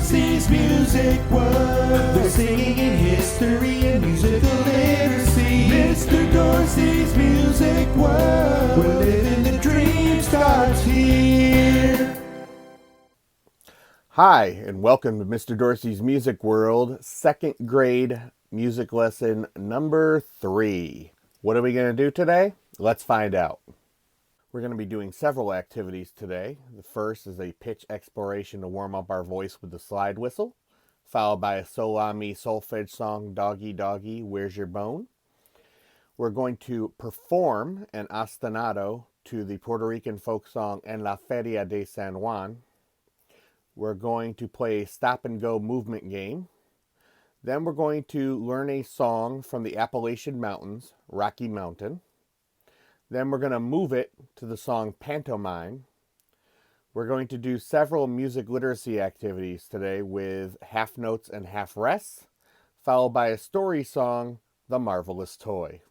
Dorsey's Music World. They're singing in history and musical literacy. Mr. Dorsey's Music World. We're living the dream starts here. Hi, and welcome to Mr. Dorsey's Music World, second grade music lesson number 3. What are we going to do today? Let's find out. We're going to be doing several activities today. The first is a pitch exploration to warm up our voice with the slide whistle, followed by a Sol Mi solfege song, Doggie, Doggie, Where's Your Bone? We're going to perform an Ostinato to the Puerto Rican folk song En la Feria de San Juan. We're going to play a stop and go movement game. Then we're going to learn a song from the Appalachian Mountains, Rocky Mountain. Then we're going to move it to the song Pantomime. We're going to do several music literacy activities today with half notes and half rests, followed by a story song, The Marvelous Toy.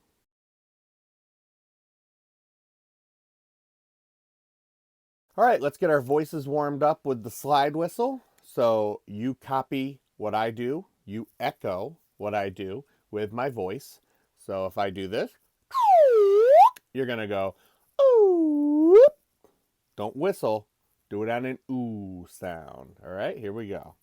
All right, let's get our voices warmed up with the slide whistle. So you copy what I do, you echo what I do with my voice. So if I do this, you're going to go, ooh. Don't whistle. Do it on an ooh sound. All right, here we go.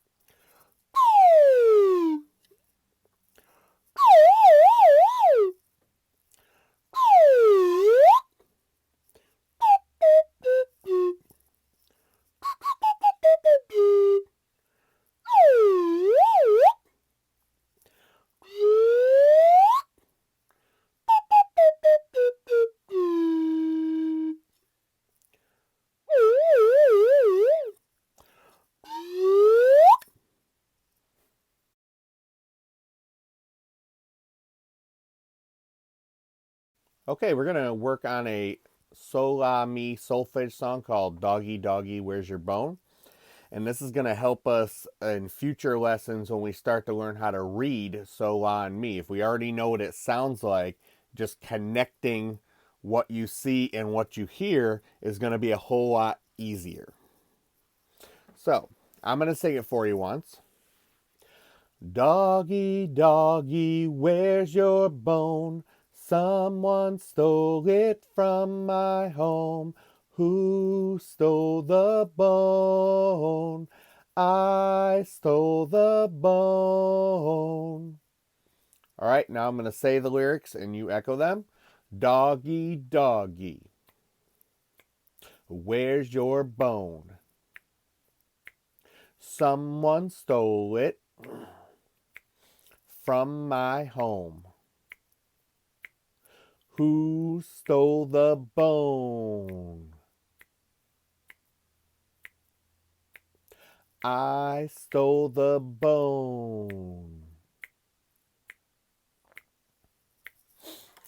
Okay, we're going to work on a Sol Mi solfege song called Doggie, Doggie, Where's Your Bone? And this is going to help us in future lessons when we start to learn how to read Sol and Mi. If we already know what it sounds like, just connecting what you see and what you hear is going to be a whole lot easier. So, I'm going to sing it for you once. Doggie, doggie, where's your bone? Someone stole it from my home. Who stole the bone? I stole the bone. All right, now I'm going to say the lyrics and you echo them. Doggie, doggie, where's your bone? Someone stole it from my home. Who stole the bone? I stole the bone.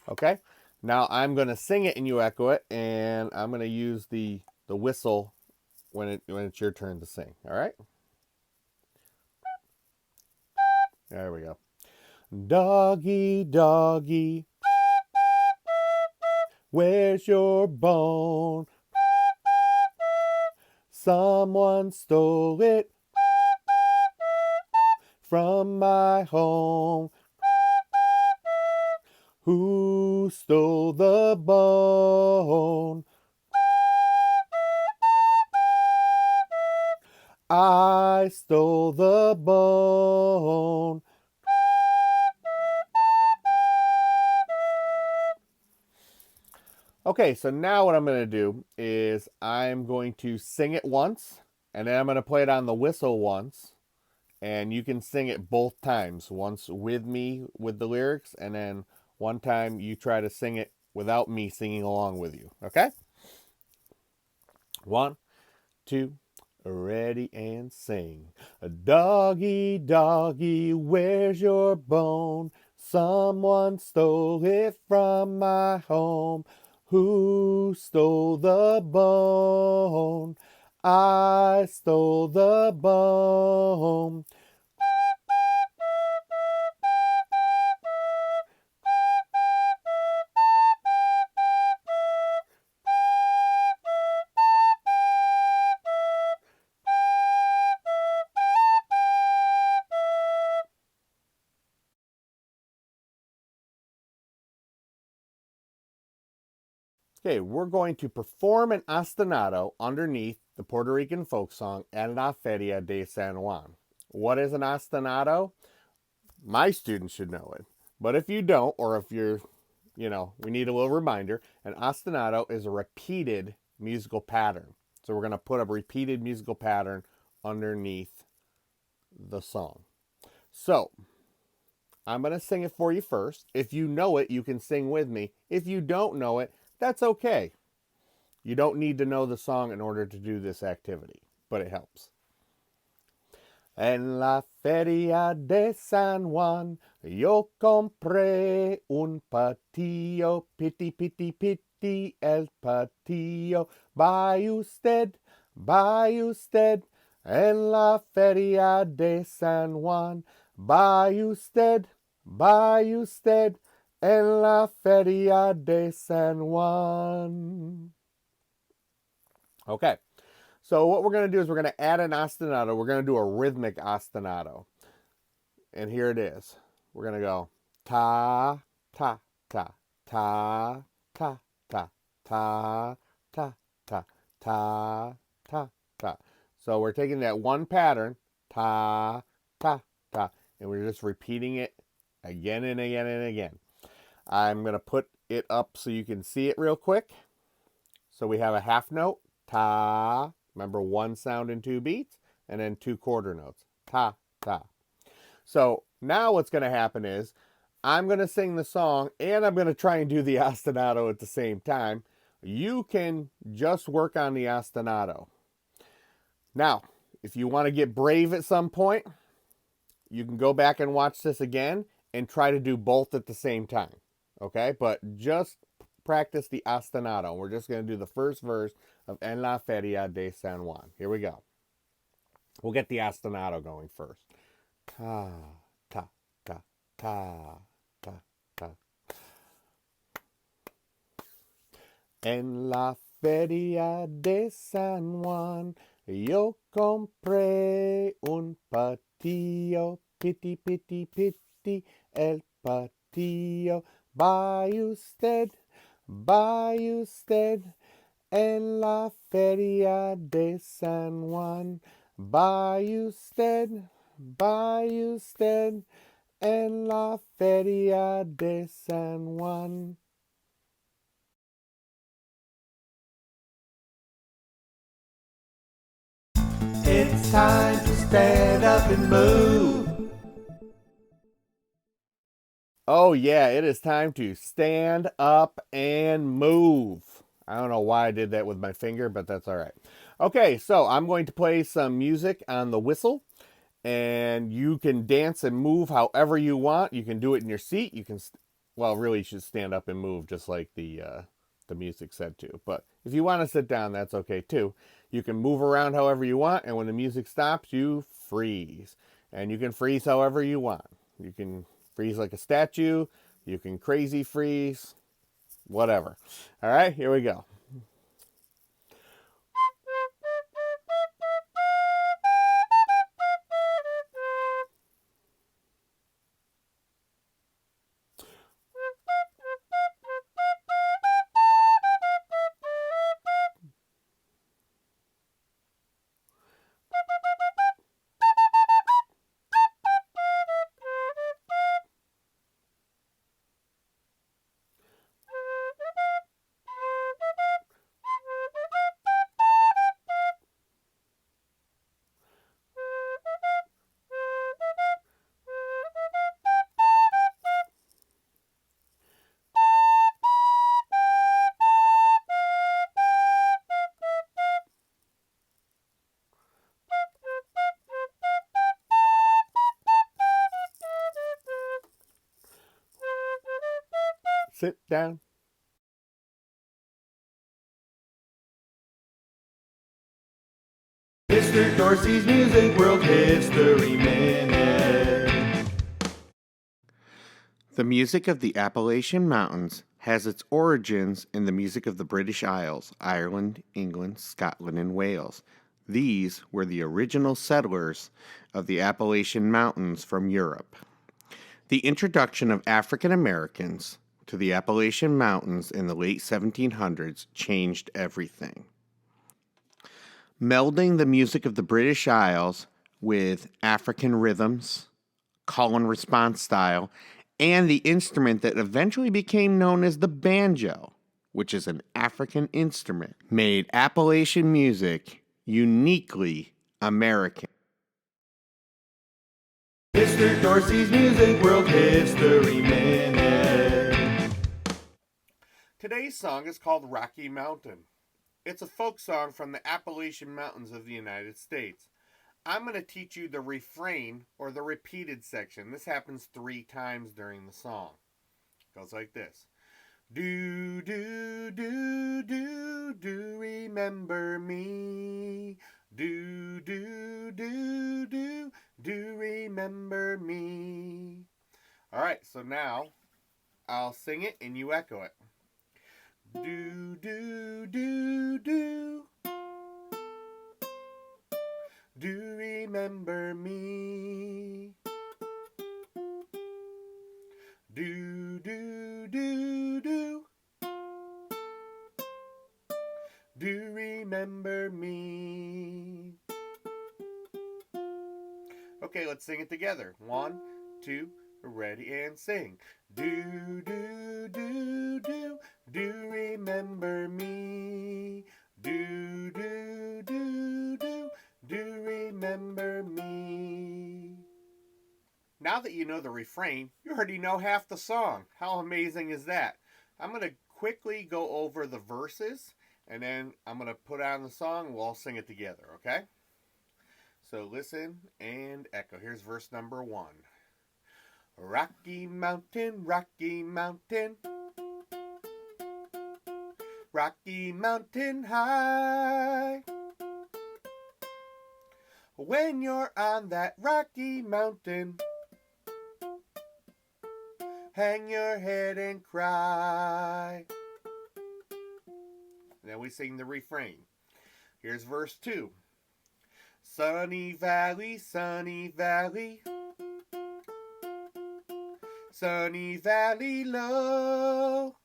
Okay, now I'm going to sing it and you echo it, and I'm going to use the whistle when it's your turn to sing. All right? There we go. Doggie, doggie, where's your bone? Someone stole it from my home. Who stole the bone? I stole the bone. Okay, so now what I'm going to do is I'm going to sing it once, and then I'm going to play it on the whistle once, and you can sing it both times. Once with me with the lyrics, and then one time you try to sing it without me singing along with you, okay? 1, 2, ready and sing. Doggie, doggie, where's your bone? Someone stole it from my home. Who stole the bone? I stole the bone. Okay, we're going to perform an ostinato underneath the Puerto Rican folk song En la Feria de San Juan. What is an ostinato? My students should know it. But if you don't, or if you're, we need a little reminder, an ostinato is a repeated musical pattern. So we're going to put a repeated musical pattern underneath the song. So I'm going to sing it for you first. If you know it, you can sing with me. If you don't know it, that's okay. You don't need to know the song in order to do this activity, but it helps. En la feria de San Juan, yo compré un patillo, piti, piti, piti, el patillo. Buy usted, en la feria de San Juan. Buy usted, en la feria de San Juan. Okay. So what we're going to do is we're going to add an ostinato. We're going to do a rhythmic ostinato. And here it is. We're going to go ta, ta, ta, ta, ta, ta, ta, ta, ta, ta, ta, ta. So we're taking that one pattern, ta, ta, ta, and we're just repeating it again and again and again. I'm going to put it up so you can see it real quick. So we have a half note, ta. Remember, one sound in two beats, and then two quarter notes. Ta, ta. So now what's going to happen is I'm going to sing the song, and I'm going to try and do the ostinato at the same time. You can just work on the ostinato. Now, if you want to get brave at some point, you can go back and watch this again and try to do both at the same time. Okay? But just practice the ostinato. We're just going to do the first verse of En la Feria de San Juan. Here we go. We'll get the ostinato going first. Ta, ta, ta, ta, ta, ta. En la Feria de San Juan, yo compré un patillo, piti, piti, piti, el patillo. Buy usted, en la Feria de San Juan. Buy usted, en la Feria de San Juan. It's time to stand up and move. Oh yeah, it is time to stand up and move. I don't know why I did that with my finger, but that's all right. Okay, so I'm going to play some music on the whistle, and you can dance and move however you want. You can do it in your seat. You can, really, you should stand up and move just like the music said to. But if you want to sit down, that's okay too. You can move around however you want, and when the music stops, you freeze. And you can freeze however you want. You can freeze like a statue. You can crazy freeze. Whatever. All right, here we go. Sit down. Mr. Dorsey's Music World History Minute. The music of the Appalachian Mountains has its origins in the music of the British Isles, Ireland, England, Scotland, and Wales. These were the original settlers of the Appalachian Mountains from Europe. The introduction of African Americans to the Appalachian Mountains in the late 1700s changed everything. Melding the music of the British Isles with African rhythms, call and response style, and the instrument that eventually became known as the banjo, which is an African instrument, made Appalachian music uniquely American. Mr. Dorsey's Music World History Minute. Today's song is called Rocky Mountain. It's a folk song from the Appalachian Mountains of the United States. I'm going to teach you the refrain or the repeated section. This happens 3 times during the song. It goes like this. Do, do, do, do, do, remember me. Do, do, do, do, do, remember me. All right, so now I'll sing it and you echo it. Do, do, do, do. Do remember me. Do, do, do, do. Do remember me. Okay, let's sing it together. 1, 2, ready and sing. Do, do, do, do. Do remember me. Do, do, do, do. Do remember me. Now that you know the refrain, you already know half the song. How amazing is that? I'm going to quickly go over the verses, and then I'm going to put on the song and we'll all sing it together, okay? So listen and echo. Here's verse number 1. Rocky Mountain, Rocky Mountain, Rocky Mountain High. When you're on that Rocky Mountain, hang your head and cry. Then we sing the refrain. Here's verse 2. Sunny Valley, Sunny Valley, Sunny Valley low.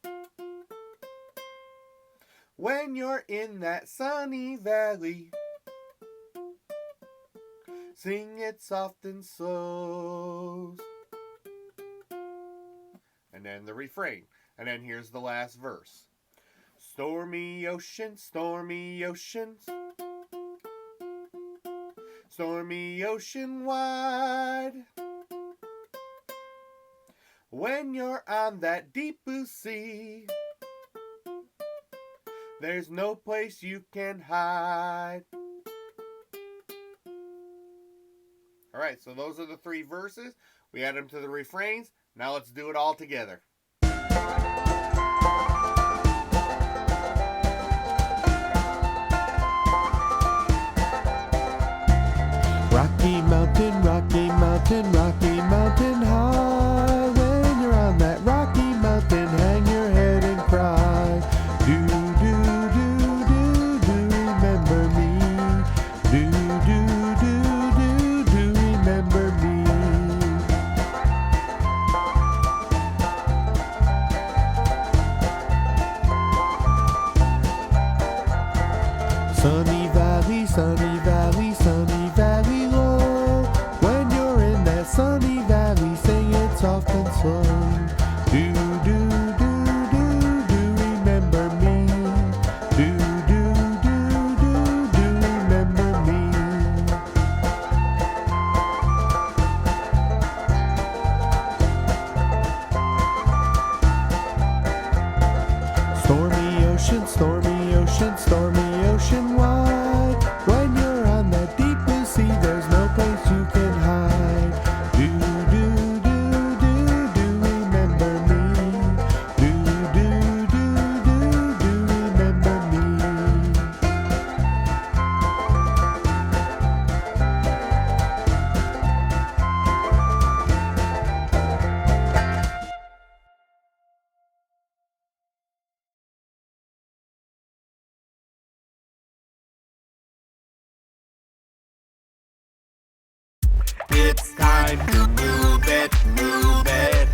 When you're in that sunny valley, sing it soft and slow. And then the refrain. And then here's the last verse. Stormy ocean, stormy oceans, stormy ocean wide. When you're on that deep blue sea, there's no place you can hide. Alright, so those are the 3 verses. We add them to the refrains. Now let's do it all together. Rocky Mountain, Rocky Mountain, Rocky Mountain High. When you're on that Rocky Mountain, hang your head and cry. Do, do, do, do, do, remember me. Do, do, do, do, do, remember me. Sunny Valley, Sunny Valley, Sunny Valley low. When you're in that sunny valley, sing it soft and slow. Do, do, do, do, do, remember me. Do, do, do, do, do, remember me. Stormy ocean, stormy ocean, stormy ocean wide. When you're on that deep blue sea, there's no place you can hide. Do, do, do, do, do, remember me. Do, do, do, do, do, remember me. It's time to move it, move it.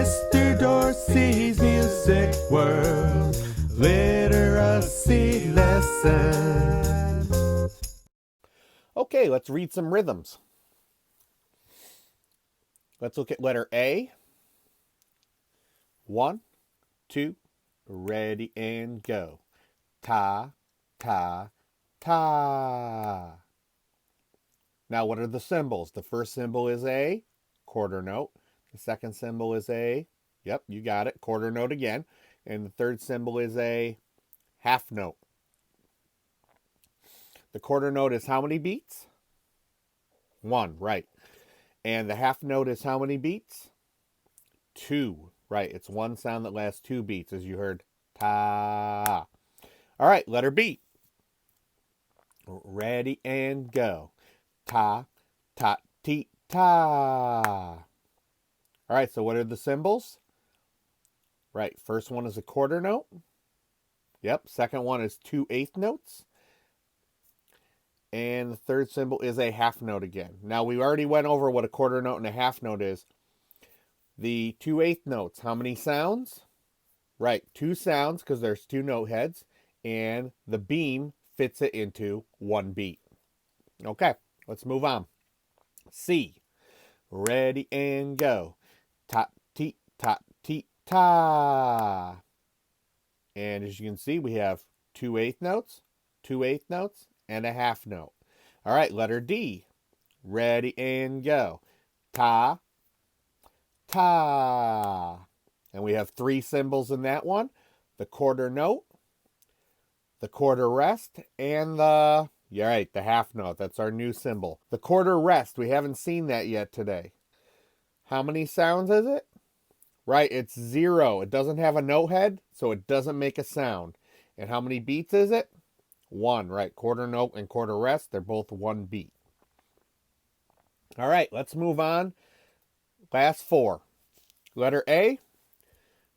Mr. Dorsey's Music World Literacy Lesson. Okay, let's read some rhythms. Let's look at letter A. 1, 2, ready and go. Ta, ta, ta. Now, what are the symbols? The first symbol is a quarter note. The second symbol is a, yep, you got it, quarter note again. And the third symbol is a half note. The quarter note is how many beats? 1, right. And the half note is how many beats? 2, right. It's one sound that lasts 2 beats, as you heard. Ta. All right, letter B. Ready and go. Ta, ta, ti, ta. All right, so what are the symbols? Right, first one is a quarter note. Yep, second one is 2/8 notes. And the third symbol is a half note again. Now, we already went over what a quarter note and a half note is. The 2/8 notes, how many sounds? Right, 2 sounds because there's 2 note heads. And the beam fits it into 1 beat. Okay, let's move on. C. Ready and go. Ta, ti, ta, ti, ta. And as you can see, we have 2/8 notes, 2/8 notes, and a half note. All right, letter D. Ready and go. Ta, ta. And we have 3 symbols in that one. The quarter note, the quarter rest, and the, yeah, right, the half note. That's our new symbol. The quarter rest, we haven't seen that yet today. How many sounds is it? Right, it's 0. It doesn't have a note head, so it doesn't make a sound. And how many beats is it? 1, right. Quarter note and quarter rest, they're both 1 beat. All right, let's move on. Last 4. Letter A.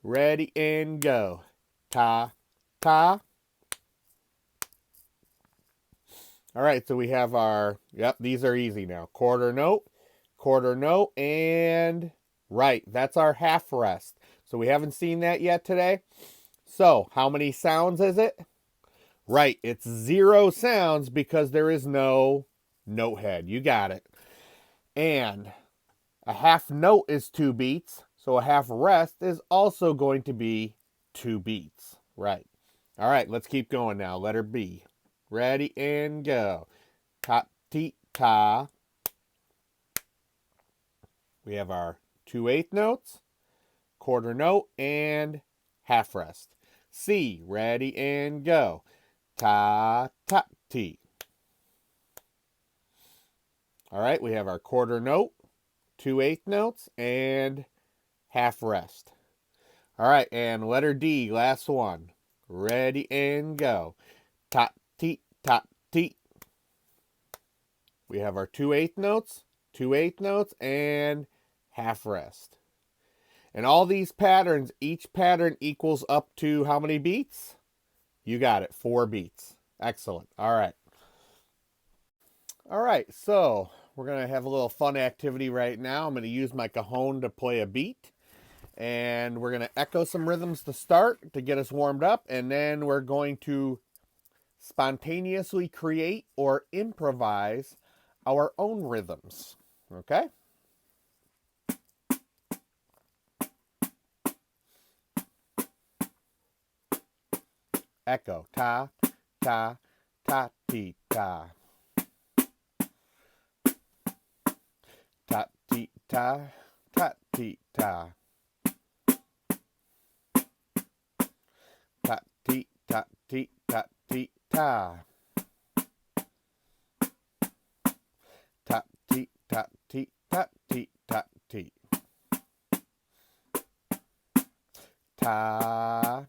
Ready and go. Ta, ta. All right, so we have our, yep, these are easy now. Quarter note, and right, that's our half rest. So we haven't seen that yet today. So how many sounds is it? Right, it's 0 sounds because there is no note head. You got it. And a half note is 2 beats. So a half rest is also going to be 2 beats. Right. All right, let's keep going now. Letter B. Ready and go. Ta, ti, ta. We have our 2/8 notes, quarter note, and half rest. C. Ready and go. Ta, ta, ti. All right, we have our quarter note, 2/8 notes, and half rest. All right, and letter D, last one. Ready and go. Ta, ti, ta, ti. We have our 2/8 notes, 2/8 notes, and half rest. And all these patterns, each pattern equals up to how many beats? You got it, 4 beats. Excellent. All right. All right, so we're going to have a little fun activity right now. I'm going to use my cajon to play a beat. And we're going to echo some rhythms to start to get us warmed up. And then we're going to spontaneously create or improvise our own rhythms. Okay? Echo. Ta, ta, ta, ti, ta. Ta, ti, ta, ta, ti, ta. Ta, ti, ta, ti, ta, ti, ta. Ta, ti, ta, ti, ta, ti, ta, ti. Ta,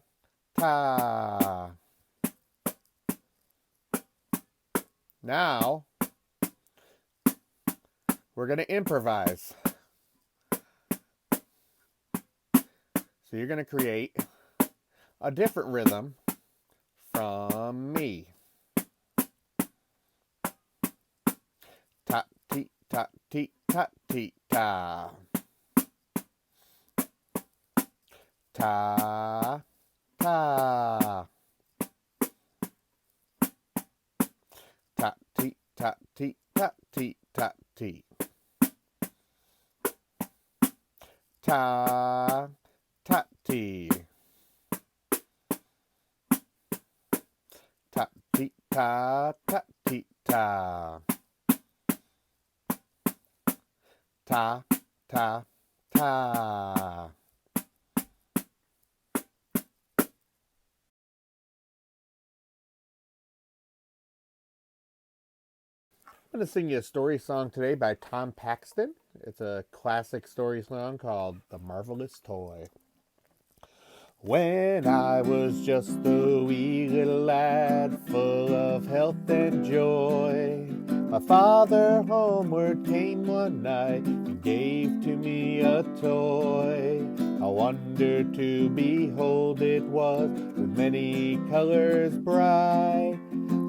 ta. Now, we're going to improvise. So you're going to create a different rhythm from me. Ta, ti, ta, ti, ta, ti, ta. ta, ta. Ta, ti, ta, ti, ta, ti, ta, ti. Ta, ta, ti. Ta, ti, ta, ta, ti, ta. Ta, ta, ta. I'm going to sing you a story song today by Tom Paxton. It's a classic story song called The Marvelous Toy. When I was just a wee little lad, full of health and joy, my father homeward came one night and gave to me a toy. A wonder to behold it was, with many colors bright.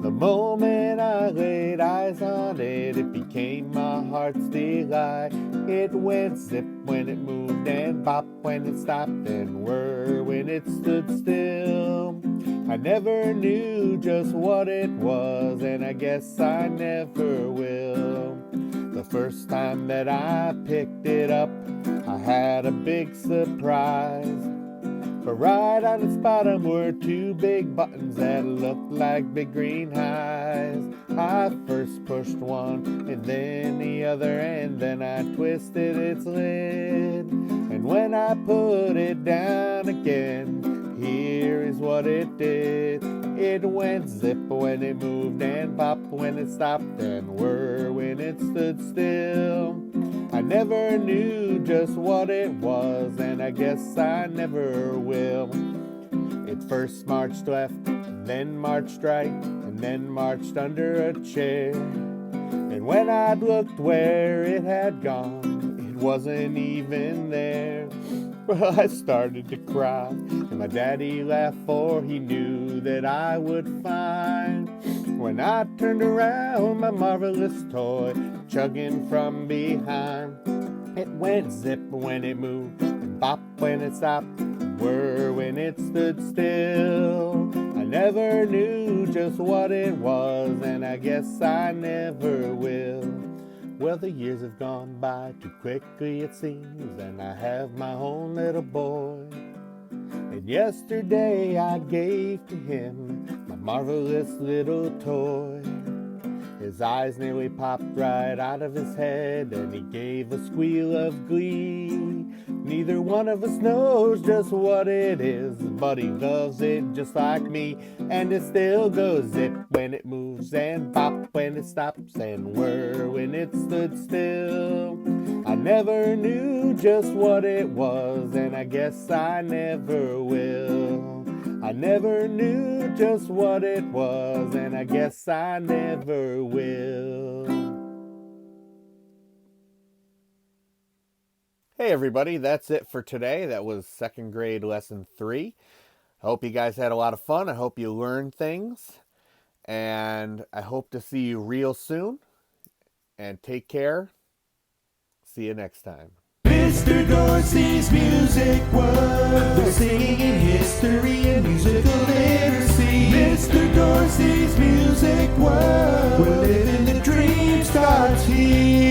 The moment I laid eyes on it, it became my heart's delight. It went zip when it moved and bop when it stopped and whir when it stood still. I never knew just what it was, and I guess I never will. The first time that I picked it up, I had a big surprise. For right on its bottom were two big buttons that looked like big green eyes. I first pushed one and then the other, and then I twisted its lid. And when I put it down again, here is what it did. It went zip when it moved and pop when it stopped and whir when it stood still. I never knew just what it was, and I guess I never will. It first marched left, then marched right, and then marched under a chair. And when I'd looked where it had gone, it wasn't even there. Well, I started to cry, and my daddy laughed, for he knew that I would find. When I turned around, my marvelous toy chugging from behind. It went zip when it moved, and bop when it stopped, and whir when it stood still. I never knew just what it was, and I guess I never will. Well, the years have gone by too quickly, it seems, and I have my own little boy. And yesterday I gave to him my marvelous little toy. His eyes nearly popped right out of his head, and he gave a squeal of glee. Neither one of us knows just what it is, but he loves it just like me. And it still goes zip when it moves, and pop when it stops, and whir when it stood still. I never knew just what it was, and I guess I never will. I never knew just what it was, and I guess I never will. Hey everybody, that's it for today. That was second grade lesson 3. I hope you guys had a lot of fun. I hope you learned things. And I hope to see you real soon. And take care. See you next time. Mr. Dorsey's Music World. We're singing in history and musical literacy. Mr. Dorsey's Music World. We're living the dream starts here.